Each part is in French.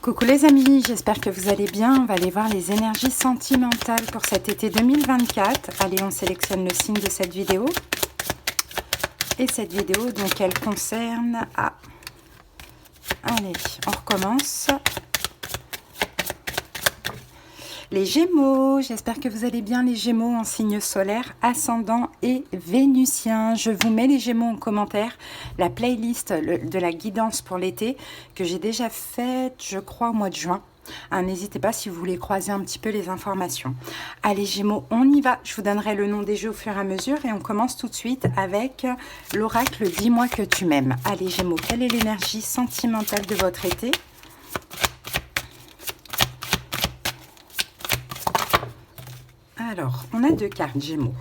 Coucou les amis, j'espère que vous allez bien. On va aller voir les énergies sentimentales pour cet été 2024. Allez, on sélectionne le signe de cette vidéo. Et cette vidéo, donc, elle concerne... Allez, on recommence. Les Gémeaux, j'espère que vous allez bien les Gémeaux en signe solaire, ascendant et vénusien. Je vous mets les Gémeaux en commentaire, la playlist de la guidance pour l'été que j'ai déjà faite, je crois, au mois de juin. N'hésitez pas si vous voulez croiser un petit peu les informations. Allez Gémeaux, on y va. Je vous donnerai le nom des jeux au fur et à mesure et on commence tout de suite avec l'oracle « Dis-moi que tu m'aimes ». Allez Gémeaux, quelle est l'énergie sentimentale de votre été ? Alors, on a deux cartes Gémeaux.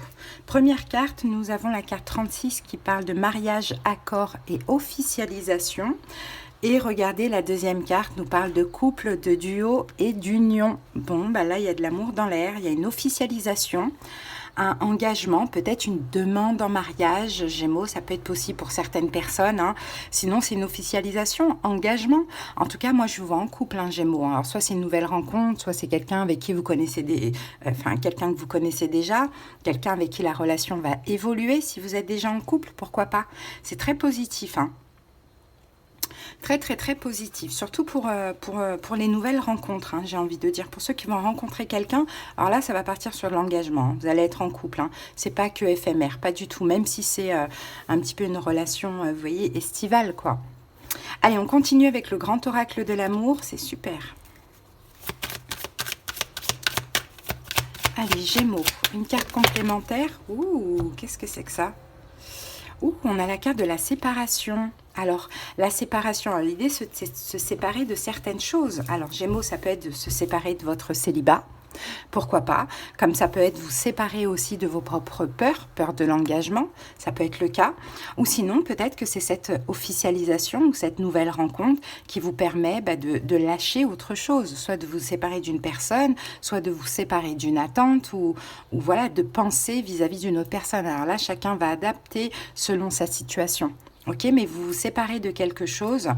Première carte, nous avons la carte 36 qui parle de mariage, accord et officialisation. Et regardez, la deuxième carte nous parle de couple, de duo et d'union. Bon, bah là, il y a de l'amour dans l'air, il y a une officialisation, un engagement, peut-être une demande en mariage. Gémeaux, ça peut être possible pour certaines personnes. Sinon, c'est une officialisation, engagement. En tout cas, moi, je vous vois en couple, Gémeaux. Alors, soit c'est une nouvelle rencontre, soit c'est quelqu'un avec qui vous connaissez quelqu'un que vous connaissez déjà, quelqu'un avec qui la relation va évoluer. Si vous êtes déjà en couple, pourquoi pas? C'est très positif, Très, très, très positif, surtout pour les nouvelles rencontres, j'ai envie de dire. Pour ceux qui vont rencontrer quelqu'un, alors là, ça va partir sur l'engagement. Vous allez être en couple, C'est pas que éphémère, pas du tout, même si c'est un petit peu une relation, vous voyez, estivale, quoi. Allez, on continue avec le grand oracle de l'amour, c'est super. Allez, Gémeaux, une carte complémentaire. Ouh, qu'est-ce que c'est que ça? Ouh, on a la carte de la séparation. Alors, la séparation, l'idée, c'est de se séparer de certaines choses. Alors, Gémeaux, ça peut être de se séparer de votre célibat. Pourquoi pas? Comme ça peut être vous séparer aussi de vos propres peurs de l'engagement, ça peut être le cas. Ou sinon, peut-être que c'est cette officialisation ou cette nouvelle rencontre qui vous permet de lâcher autre chose, soit de vous séparer d'une personne, soit de vous séparer d'une attente ou voilà, de penser vis-à-vis d'une autre personne. Alors là, chacun va adapter selon sa situation. Ok, mais vous vous séparez de quelque chose,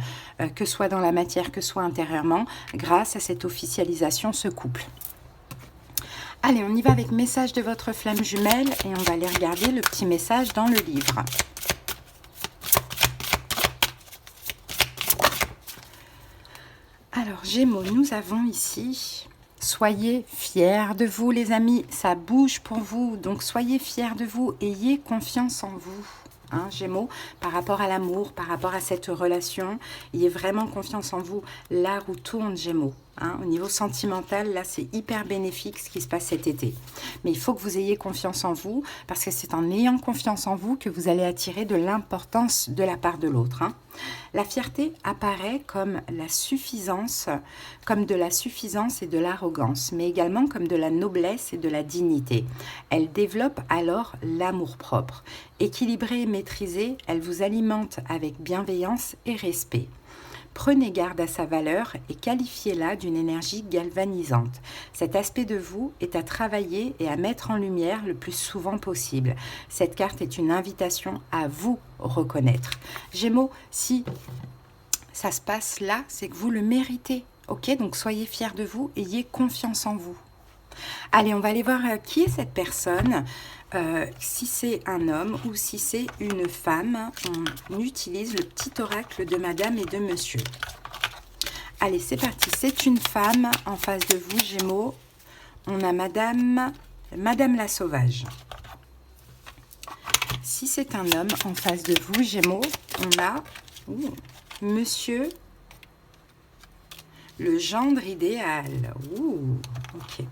que soit dans la matière, que soit intérieurement, grâce à cette officialisation, ce couple. Allez, on y va avec message de votre flamme jumelle et on va aller regarder le petit message dans le livre. Alors, Gémeaux, nous avons ici... Soyez fiers de vous, les amis. Ça bouge pour vous, donc soyez fiers de vous. Ayez confiance en vous. Gémeaux, par rapport à l'amour, par rapport à cette relation, ayez vraiment confiance en vous. La roue tourne, Gémeaux. Au niveau sentimental, là, c'est hyper bénéfique ce qui se passe cet été. Mais il faut que vous ayez confiance en vous, parce que c'est en ayant confiance en vous que vous allez attirer de l'importance de la part de l'autre. La fierté apparaît comme la suffisance, comme de la suffisance et de l'arrogance, mais également comme de la noblesse et de la dignité. Elle développe alors l'amour-propre. Équilibrée et maîtrisée, elle vous alimente avec bienveillance et respect. Prenez garde à sa valeur et qualifiez-la d'une énergie galvanisante. Cet aspect de vous est à travailler et à mettre en lumière le plus souvent possible. Cette carte est une invitation à vous reconnaître. Gémeaux, si ça se passe là, c'est que vous le méritez. Ok, donc soyez fiers de vous, ayez confiance en vous. Allez, on va aller voir qui est cette personne. Si c'est un homme ou si c'est une femme, on utilise le petit oracle de madame et de monsieur. Allez, c'est parti. C'est une femme en face de vous, Gémeaux. On a madame la sauvage. Si c'est un homme en face de vous, Gémeaux, on a monsieur le gendre idéal. Ok.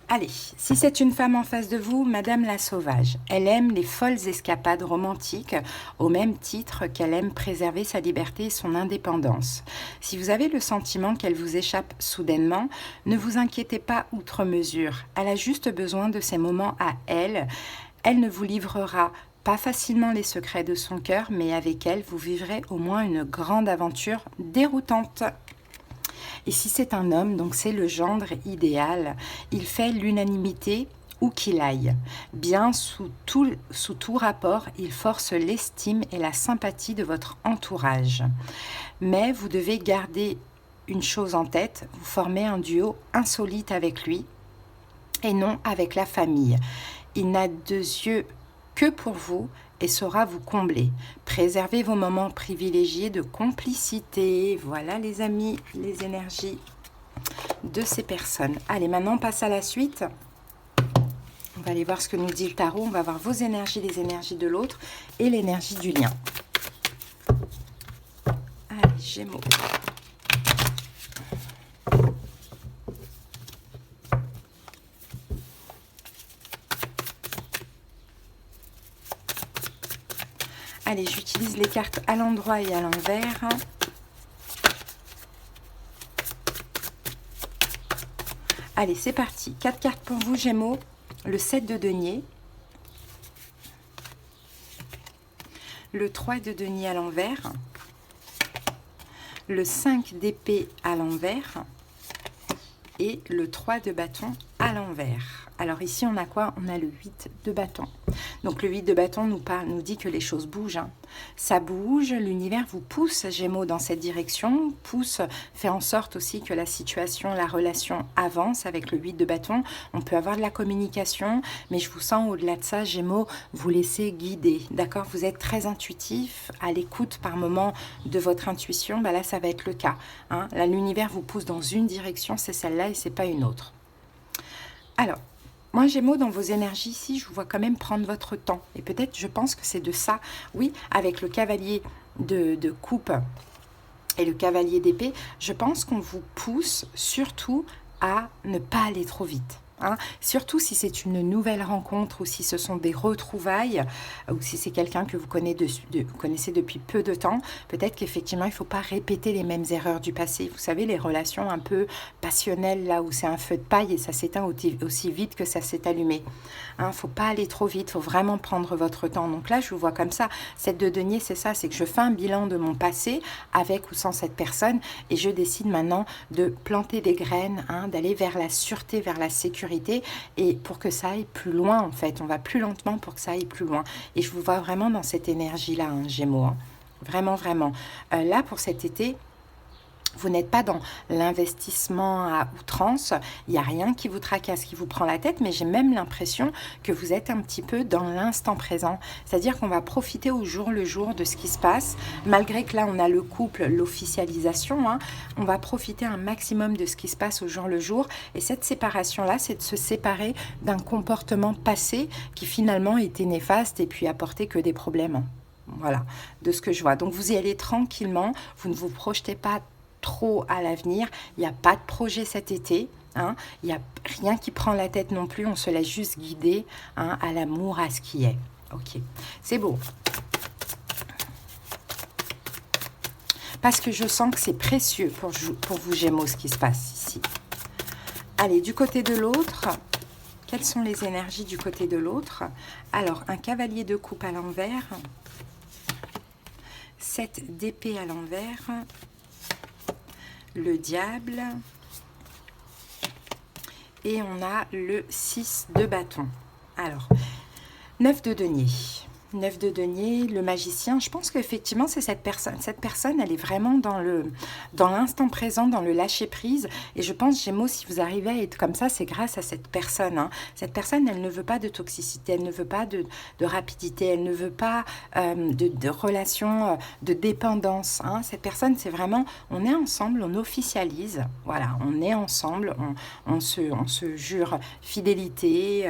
Allez, si c'est une femme en face de vous, Madame la Sauvage, elle aime les folles escapades romantiques au même titre qu'elle aime préserver sa liberté et son indépendance. Si vous avez le sentiment qu'elle vous échappe soudainement, ne vous inquiétez pas outre mesure. Elle a juste besoin de ces moments à elle. Elle ne vous livrera pas facilement les secrets de son cœur, mais avec elle, vous vivrez au moins une grande aventure déroutante. Et si c'est un homme, donc c'est le gendre idéal. Il fait l'unanimité où qu'il aille. Bien sous tout rapport, il force l'estime et la sympathie de votre entourage. Mais vous devez garder une chose en tête, vous formez un duo insolite avec lui et non avec la famille. Il n'a de yeux que pour vous et saura vous combler. Préservez vos moments privilégiés de complicité. Voilà les amis, les énergies de ces personnes. Allez, maintenant on passe à la suite. On va aller voir ce que nous dit le tarot. On va voir vos énergies, les énergies de l'autre et l'énergie du lien. Allez, Gémeaux. Allez, j'utilise les cartes à l'endroit et à l'envers. Allez, c'est parti. 4 cartes pour vous, Gémeaux. Le 7 de denier. Le 3 de denier à l'envers. Le 5 d'épée à l'envers. Et le 3 de bâton à l'envers. Alors ici, on a quoi? On a le 8 de bâton. Donc le 8 de bâton nous dit que les choses bougent. Hein. Ça bouge, l'univers vous pousse, Gémeaux, dans cette direction, fait en sorte aussi que la situation, la relation avance avec le 8 de bâton. On peut avoir de la communication, mais je vous sens au-delà de ça, Gémeaux, vous laissez guider. D'accord? Vous êtes très intuitif, à l'écoute par moment de votre intuition. Bah là, ça va être le cas. Hein. Là, l'univers vous pousse dans une direction, c'est celle-là et c'est pas une autre. Alors, moi, Gémeaux, dans vos énergies ici, je vous vois quand même prendre votre temps. Et peut-être, je pense que c'est de ça. Oui, avec le cavalier de coupe et le cavalier d'épée, je pense qu'on vous pousse surtout à ne pas aller trop vite. Hein. Surtout si c'est une nouvelle rencontre ou si ce sont des retrouvailles ou si c'est quelqu'un que vous connaissez depuis peu de temps, peut-être qu'effectivement il ne faut pas répéter les mêmes erreurs du passé. Vous savez, les relations un peu passionnelles là où c'est un feu de paille et ça s'éteint aussi vite que ça s'est allumé. Il ne faut pas aller trop vite, il faut vraiment prendre votre temps. Donc là je vous vois comme ça, cette de denier c'est ça, c'est que je fais un bilan de mon passé avec ou sans cette personne et je décide maintenant de planter des graines, hein, d'aller vers la sûreté, vers la sécurité et pour que ça aille plus loin en fait, on va plus lentement pour que ça aille plus loin et je vous vois vraiment dans cette énergie là, hein, Gémeaux, hein. Vraiment, vraiment. Là pour cet été, vous n'êtes pas dans l'investissement à outrance, il n'y a rien qui vous tracasse, qui vous prend la tête, mais j'ai même l'impression que vous êtes un petit peu dans l'instant présent. C'est-à-dire qu'on va profiter au jour le jour de ce qui se passe, malgré que là on a le couple, l'officialisation, hein, on va profiter un maximum de ce qui se passe au jour le jour. Et cette séparation-là, c'est de se séparer d'un comportement passé qui finalement était néfaste et puis apportait que des problèmes. Voilà, de ce que je vois. Donc vous y allez tranquillement, vous ne vous projetez pas trop à l'avenir, il n'y a pas de projet cet été, hein, il n'y a rien qui prend la tête non plus, on se laisse juste guider, hein, à l'amour, à ce qui est. Ok, c'est beau. Parce que je sens que c'est précieux pour vous, Gémeaux, ce qui se passe ici. Allez, du côté de l'autre, quelles sont les énergies du côté de l'autre? Alors, un cavalier de coupe à l'envers, 7 d'épée à l'envers, le diable et on a le 6 de bâton. Alors, 9 de denier. 9 de denier, le magicien, je pense qu'effectivement c'est cette personne. Cette personne, elle est vraiment dans l'instant présent, dans le lâcher-prise. Et je pense, Gémeaux, si vous arrivez à être comme ça, c'est grâce à cette personne. Hein. Cette personne, elle ne veut pas de toxicité, elle ne veut pas de rapidité, elle ne veut pas de relation de dépendance. Hein. Cette personne, c'est vraiment, on est ensemble, on officialise. Voilà, on est ensemble, on se jure fidélité,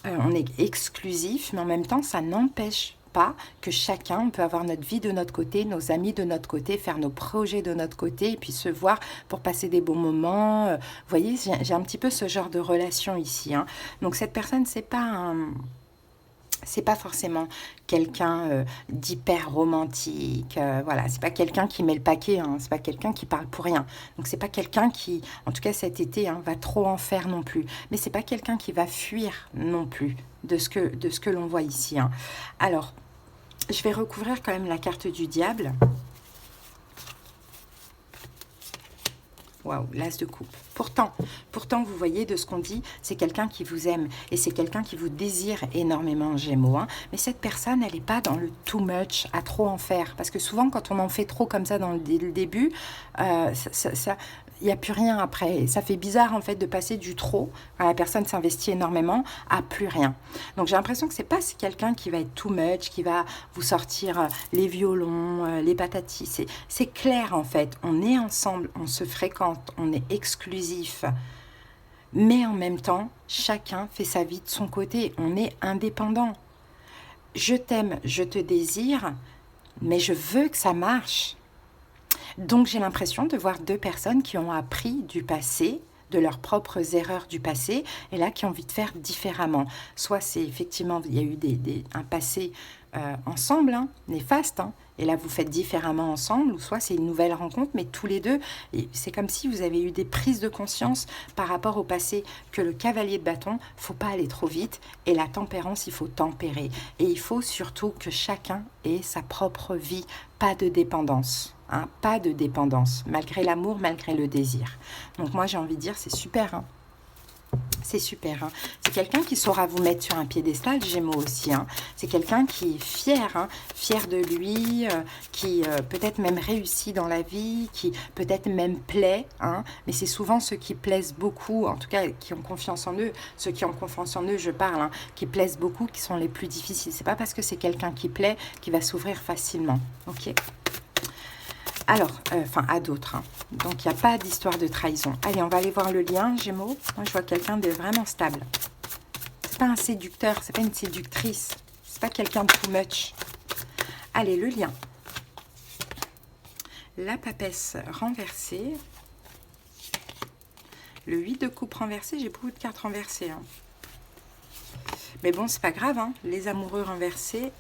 on est exclusif, mais en même temps, ça n'empêche pas que chacun, on peut avoir notre vie de notre côté, nos amis de notre côté, faire nos projets de notre côté, et puis se voir pour passer des bons moments. Vous voyez, j'ai un petit peu ce genre de relation ici. Hein. Donc cette personne, c'est pas forcément quelqu'un d'hyper romantique, voilà, c'est pas quelqu'un qui met le paquet, hein, c'est pas quelqu'un qui parle pour rien. Donc c'est pas quelqu'un qui, en tout cas cet été, hein, va trop en faire non plus. Mais c'est pas quelqu'un qui va fuir non plus de ce que l'on voit ici. Hein. Alors, je vais recouvrir quand même la carte du diable. Waouh, l'as de coupe. Pourtant, vous voyez de ce qu'on dit, c'est quelqu'un qui vous aime et c'est quelqu'un qui vous désire énormément, Gémeaux. Hein. Mais cette personne, elle n'est pas dans le too much, à trop en faire. Parce que souvent, quand on en fait trop comme ça dans le début, il n'y a plus rien après. Et ça fait bizarre en fait de passer du trop, quand la personne s'investit énormément, à plus rien. Donc j'ai l'impression que c'est quelqu'un qui va être too much, qui va vous sortir les violons, les patatis. C'est clair en fait, on est ensemble, on se fréquente, on est exclusif. Mais en même temps, chacun fait sa vie de son côté, on est indépendant. Je t'aime, je te désire, mais je veux que ça marche. Donc j'ai l'impression de voir deux personnes qui ont appris du passé, de leurs propres erreurs du passé, et là qui ont envie de faire différemment. Soit c'est effectivement, il y a eu un passé ensemble, hein, néfaste, hein, et là vous faites différemment ensemble, ou soit c'est une nouvelle rencontre, mais tous les deux, c'est comme si vous avez eu des prises de conscience par rapport au passé, que le cavalier de bâton, faut pas aller trop vite, et la tempérance, il faut tempérer. Et il faut surtout que chacun ait sa propre vie, pas de dépendance. Hein, pas de dépendance, malgré l'amour, malgré le désir. Donc moi j'ai envie de dire, c'est super, hein. C'est super, hein. C'est quelqu'un qui saura vous mettre sur un piédestal, Gémeaux aussi, hein. C'est quelqu'un qui est fier, hein, fier de lui, qui peut-être même réussit dans la vie, qui peut-être même plaît, hein. Mais c'est souvent ceux qui plaisent beaucoup, en tout cas qui ont confiance en eux, ceux qui ont confiance en eux, je parle, hein, qui plaisent beaucoup, qui sont les plus difficiles. C'est pas parce que c'est quelqu'un qui plaît qui va s'ouvrir facilement, ok? Alors, à d'autres. Hein. Donc, il n'y a pas d'histoire de trahison. Allez, on va aller voir le lien, Gémeaux. Moi, je vois quelqu'un de vraiment stable. C'est pas un séducteur, c'est pas une séductrice. C'est pas quelqu'un de too much. Allez, le lien. La papesse renversée. Le 8 de coupe renversé. J'ai beaucoup de cartes renversées. Hein. Mais bon, c'est pas grave. Hein. Les amoureux renversés.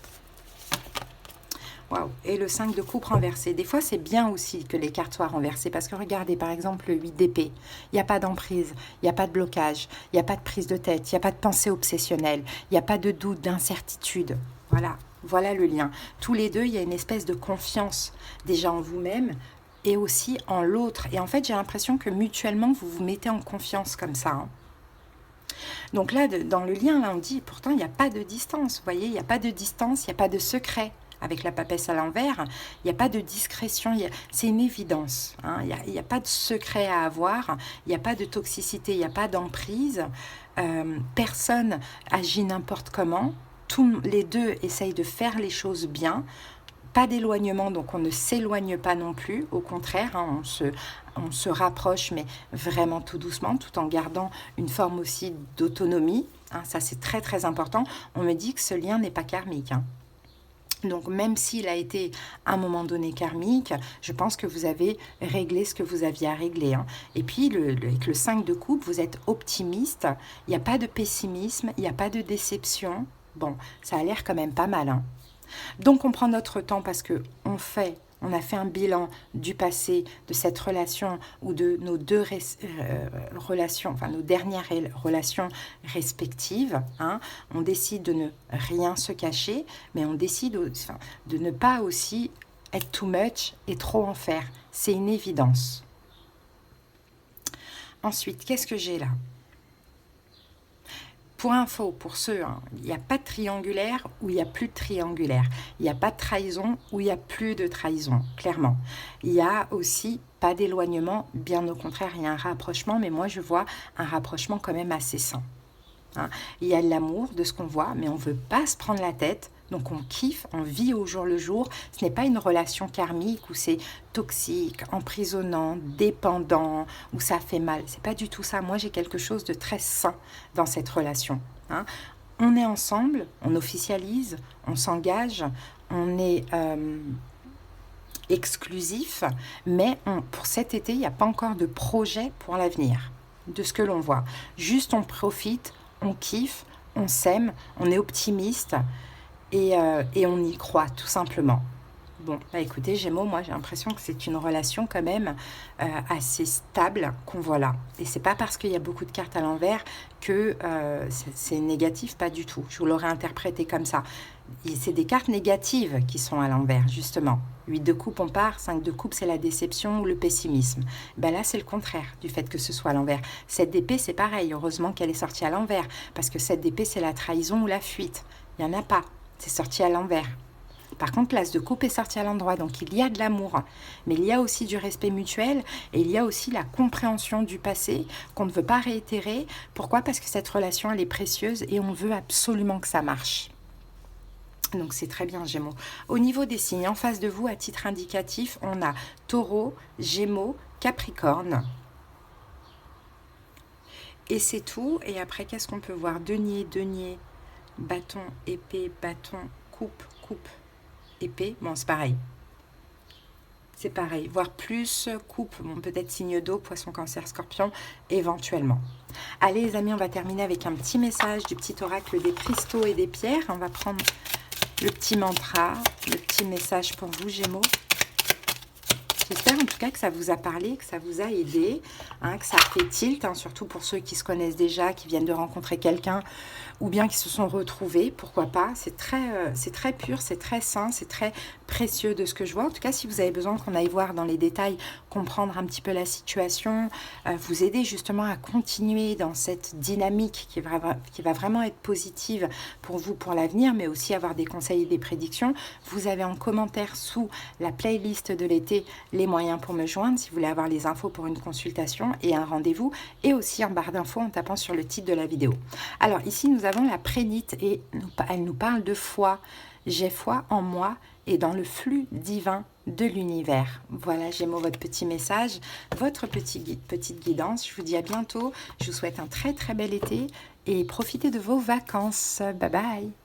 Waouh. Et le 5 de coupe renversé. Des fois, c'est bien aussi que les cartes soient renversées. Parce que regardez, par exemple, le 8 d'épée. Il n'y a pas d'emprise, il n'y a pas de blocage, il n'y a pas de prise de tête, il n'y a pas de pensée obsessionnelle, il n'y a pas de doute, d'incertitude. Voilà, voilà le lien. Tous les deux, il y a une espèce de confiance déjà en vous-même et aussi en l'autre. Et en fait, j'ai l'impression que mutuellement, vous vous mettez en confiance comme ça. Hein. Donc là, dans le lien, là, on dit, pourtant, il n'y a pas de distance. Vous voyez, il n'y a pas de distance, il n'y a pas de secret. Avec la papesse à l'envers, il n'y a pas de discrétion, c'est une évidence. Hein, il n'y a pas de secret à avoir, il n'y a pas de toxicité, il n'y a pas d'emprise. Personne agit n'importe comment. Tous les deux essayent de faire les choses bien. Pas d'éloignement, donc on ne s'éloigne pas non plus. Au contraire, hein, on se rapproche, mais vraiment tout doucement, tout en gardant une forme aussi d'autonomie. Hein, ça, c'est très, très important. On me dit que ce lien n'est pas karmique. Hein. Donc, même s'il a été à un moment donné karmique, je pense que vous avez réglé ce que vous aviez à régler. Hein. Et puis, avec le 5 de coupe, vous êtes optimiste. Il n'y a pas de pessimisme, il n'y a pas de déception. Bon, ça a l'air quand même pas mal. Hein. Donc, on prend notre temps parce qu'on a fait un bilan du passé, de cette relation ou de nos deux relations, enfin nos dernières relations respectives. Hein. On décide de ne rien se cacher, mais on décide de ne pas aussi être too much et trop en faire. C'est une évidence. Ensuite, qu'est-ce que j'ai là ? Pour info, pour ceux, hein, il n'y a pas de triangulaire ou il n'y a plus de triangulaire. Il n'y a pas de trahison ou il n'y a plus de trahison, clairement. Il n'y a aussi pas d'éloignement, bien au contraire, il y a un rapprochement, mais moi je vois un rapprochement quand même assez sain. Hein. Il y a de l'amour, de ce qu'on voit, mais on ne veut pas se prendre la tête. Donc on kiffe, on vit au jour le jour. Ce n'est pas une relation karmique où c'est toxique, emprisonnant, dépendant, où ça fait mal. C'est pas du tout ça. Moi j'ai quelque chose de très sain dans cette relation. Hein. On est ensemble, on officialise, on s'engage, on est exclusif, mais pour cet été, il n'y a pas encore de projet pour l'avenir, de ce que l'on voit. Juste on profite, on kiffe, on s'aime, on est optimiste. Et on y croit, tout simplement. Bon, bah écoutez, Gémeaux, moi j'ai l'impression que c'est une relation quand même assez stable qu'on voit là. Et c'est pas parce qu'il y a beaucoup de cartes à l'envers que c'est négatif, pas du tout. Je vous l'aurais interprété comme ça. C'est des cartes négatives qui sont à l'envers, justement. 8 de coupe, on part. 5 de coupe, c'est la déception ou le pessimisme. Ben là, c'est le contraire du fait que ce soit à l'envers. 7 d'épée, c'est pareil. Heureusement qu'elle est sortie à l'envers. Parce que 7 d'épée, c'est la trahison ou la fuite. Il n'y en a pas. C'est sorti à l'envers. Par contre, l'as de coupe est sorti à l'endroit, donc il y a de l'amour. Mais il y a aussi du respect mutuel et il y a aussi la compréhension du passé qu'on ne veut pas réitérer. Pourquoi? Parce que cette relation, elle est précieuse et on veut absolument que ça marche. Donc c'est très bien, Gémeaux. Au niveau des signes, en face de vous, à titre indicatif, on a Taureau, Gémeaux, Capricorne. Et c'est tout. Et après, qu'est-ce qu'on peut voir? Denier, denier, bâton, épée, bâton, coupe, coupe, épée. Bon, c'est pareil. C'est pareil. Voire plus, coupe, bon, peut-être signe d'eau, poisson, cancer, scorpion, éventuellement. Allez, les amis, on va terminer avec un petit message du petit oracle des cristaux et des pierres. On va prendre le petit mantra, le petit message pour vous, Gémeaux. J'espère en tout cas que ça vous a parlé, que ça vous a aidé, hein, que ça fait tilt, hein, surtout pour ceux qui se connaissent déjà, qui viennent de rencontrer quelqu'un ou bien qui se sont retrouvés, pourquoi pas. C'est très pur, c'est très sain, c'est très précieux de ce que je vois. En tout cas, si vous avez besoin qu'on aille voir dans les détails, comprendre un petit peu la situation, vous aider justement à continuer dans cette dynamique qui va vraiment être positive pour vous, pour l'avenir, mais aussi avoir des conseils et des prédictions, vous avez en commentaire sous la playlist de l'été les moyens pour me joindre si vous voulez avoir les infos pour une consultation et un rendez-vous, et aussi en barre d'infos en tapant sur le titre de la vidéo. Alors ici nous avons la prénite et elle nous parle de foi. J'ai foi en moi et dans le flux divin de l'univers. Voilà, Gémeaux, votre petit message, votre petite guidance. Je vous dis à bientôt. Je vous souhaite un très très bel été et profitez de vos vacances. Bye bye.